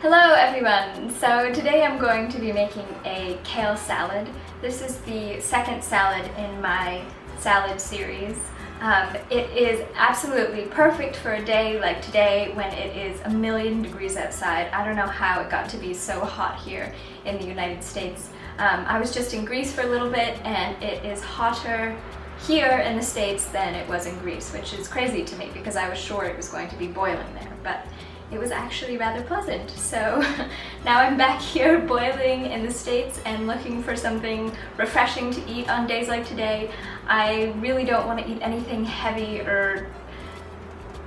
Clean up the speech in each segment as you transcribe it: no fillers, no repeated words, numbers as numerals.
Hello everyone! So today I'm going to be making a kale salad. This is the second salad in my salad series. It is absolutely perfect for a day like today when it is a million degrees outside. I don't know how it got to be so hot here in the United States. I was just in Greece for a little bit and it is hotter here in the States than it was in Greece, which is crazy to me because I was sure it was going to be boiling there, but it was actually rather pleasant. So now I'm back here boiling in the States and looking for something refreshing to eat on days like today. I really don't want to eat anything heavy or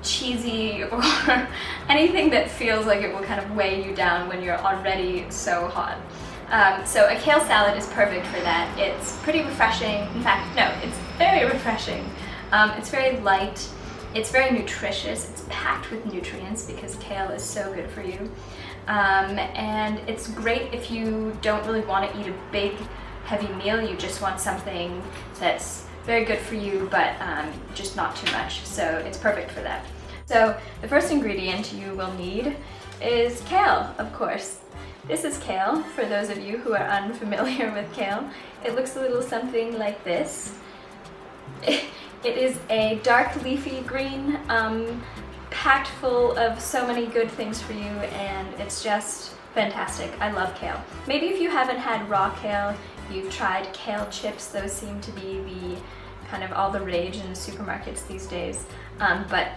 cheesy or anything that feels like it will kind of weigh you down when you're already so hot. So a kale salad is perfect for that. It's pretty refreshing. In fact, no, it's very refreshing. It's very light. It's very nutritious. It's packed with nutrients because kale is so good for you. And it's great if you don't really want to eat a big, heavy meal. You just want something that's very good for you, but just not too much. So it's perfect for that. So the first ingredient you will need is kale, of course. This is kale, for those of you who are unfamiliar with kale. It looks a little something like this. It is a dark leafy green, packed full of so many good things for you, and it's just fantastic. I love kale. Maybe if you haven't had raw kale, you've tried kale chips. Those seem to be the kind of all the rage in supermarkets these days, but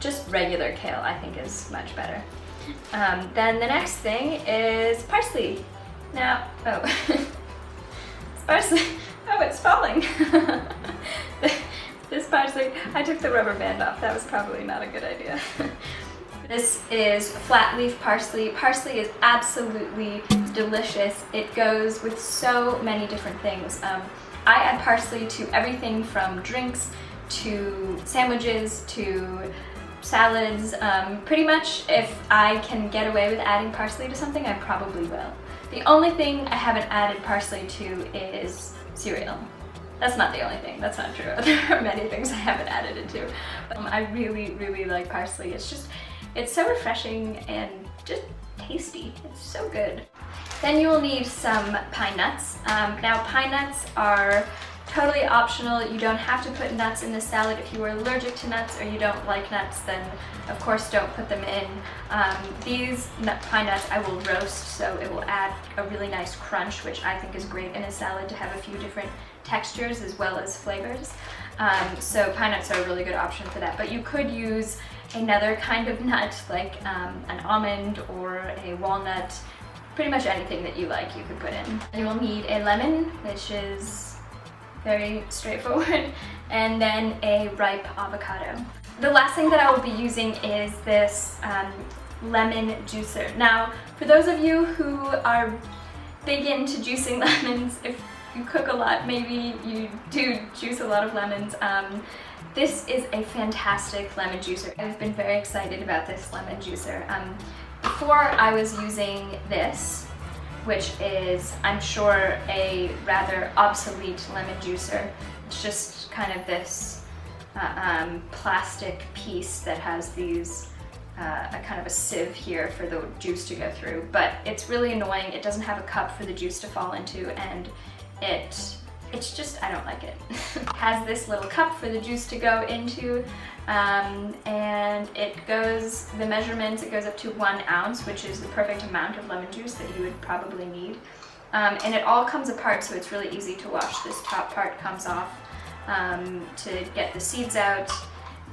just regular kale I think is much better. Then the next thing is parsley. Now, it's parsley. Oh, it's falling. This parsley, I took the rubber band off. That was probably not a good idea. This is flat leaf parsley. Parsley is absolutely delicious. It goes with so many different things. I add parsley to everything from drinks to sandwiches to salads. Pretty much if I can get away with adding parsley to something, I probably will. The only thing I haven't added parsley to is cereal. That's not the only thing, that's not true. There are many things I haven't added it to. I really, really like parsley. It's so refreshing and just tasty. It's so good. Then you will need some pine nuts. Now pine nuts are totally optional. You don't have to put nuts in the salad. If you are allergic to nuts or you don't like nuts, then of course don't put them in. These pine nuts I will roast, so it will add a really nice crunch, which I think is great in a salad to have a few different textures as well as flavors. So pine nuts are a really good option for that, but you could use another kind of nut like an almond or a walnut. Pretty much anything that you like you could put in. And you will need a lemon, which is very straightforward, and then a ripe avocado. The last thing that I will be using is this lemon juicer. Now, for those of you who are big into juicing lemons, if you cook a lot, maybe you do juice a lot of lemons, this is a fantastic lemon juicer. I've been very excited about this lemon juicer. Before I was using this, which is, I'm sure, a rather obsolete lemon juicer. It's just kind of this plastic piece that has these, a kind of a sieve here for the juice to go through, but it's really annoying. It doesn't have a cup for the juice to fall into, and it's just, I don't like it. It has this little cup for the juice to go into, and the measurements, it goes up to 1 ounce, which is the perfect amount of lemon juice that you would probably need. And it all comes apart, so it's really easy to wash. This top part comes off to get the seeds out,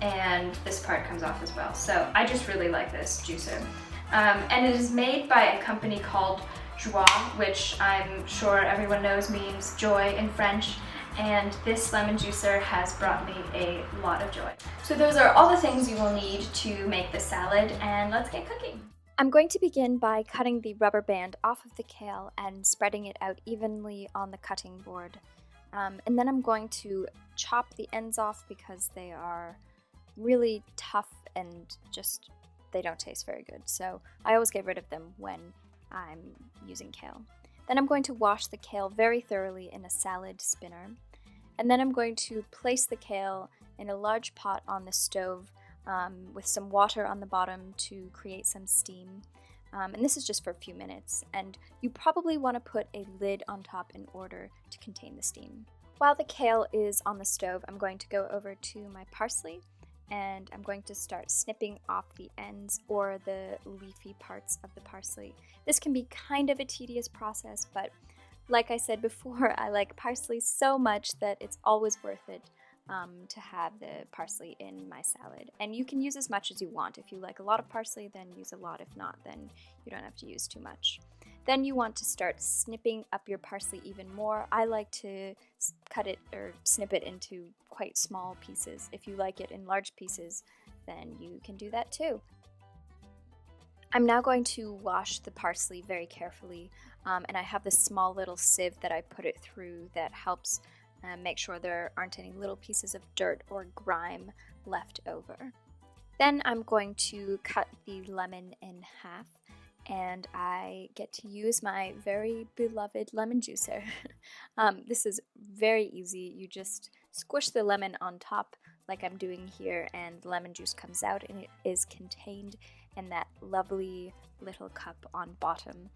and this part comes off as well. So I just really like this juicer. And it is made by a company called Joie, which I'm sure everyone knows means joy in French, and this lemon juicer has brought me a lot of joy. So those are all the things you will need to make the salad, and let's get cooking. I'm going to begin by cutting the rubber band off of the kale and spreading it out evenly on the cutting board. And then I'm going to chop the ends off because they are really tough and just, they don't taste very good. So I always get rid of them when I'm using kale. Then I'm going to wash the kale very thoroughly in a salad spinner. And then I'm going to place the kale in a large pot on the stove with some water on the bottom to create some steam. And this is just for a few minutes, and you probably want to put a lid on top in order to contain the steam. While the kale is on the stove, I'm going to go over to my parsley, and I'm going to start snipping off the ends or the leafy parts of the parsley. This can be kind of a tedious process, but like I said before, I like parsley so much that it's always worth it to have the parsley in my salad. And you can use as much as you want. If you like a lot of parsley, then use a lot. If not, then you don't have to use too much. Then you want to start snipping up your parsley even more. I like to cut it or snip it into quite small pieces. If you like it in large pieces, then you can do that too. I'm now going to wash the parsley very carefully, and I have this small little sieve that I put it through that helps make sure there aren't any little pieces of dirt or grime left over. Then I'm going to cut the lemon in half, and I get to use my very beloved lemon juicer. This is very easy. You just squish the lemon on top like I'm doing here, and the lemon juice comes out, and it is contained in that lovely little cup on bottom.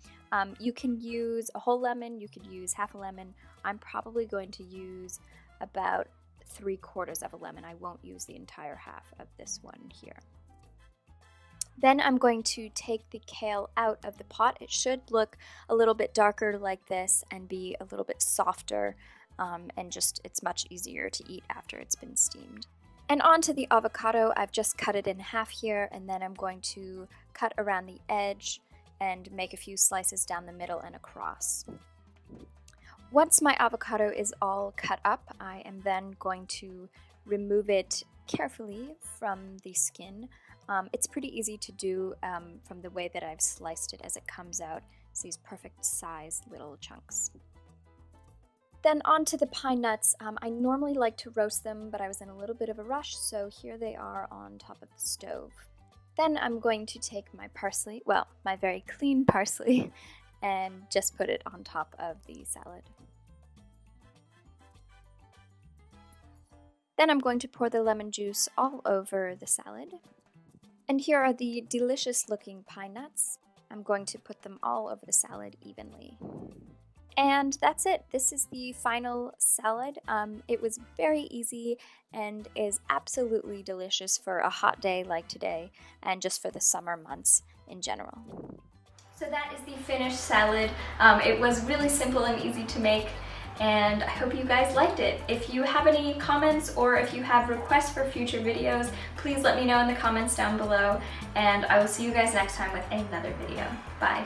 You can use a whole lemon, you could use half a lemon. I'm probably going to use about 3/4 of a lemon. I won't use the entire half of this one here. Then I'm going to take the kale out of the pot. It should look a little bit darker like this and be a little bit softer, and just it's much easier to eat after it's been steamed. And onto the avocado, I've just cut it in half here, and then I'm going to cut around the edge and make a few slices down the middle and across. Once my avocado is all cut up, I am then going to remove it carefully from the skin. It's pretty easy to do from the way that I've sliced it as it comes out. It's these perfect sized little chunks. Then onto the pine nuts. I normally like to roast them, but I was in a little bit of a rush, so here they are on top of the stove. Then I'm going to take my parsley, well, my very clean parsley, and just put it on top of the salad. Then I'm going to pour the lemon juice all over the salad. And here are the delicious looking pine nuts. I'm going to put them all over the salad evenly. And that's it. This is the final salad. It was very easy and is absolutely delicious for a hot day like today and just for the summer months in general. So that is the finished salad. It was really simple and easy to make, and I hope you guys liked it. If you have any comments or if you have requests for future videos, please let me know in the comments down below, and I will see you guys next time with another video. Bye.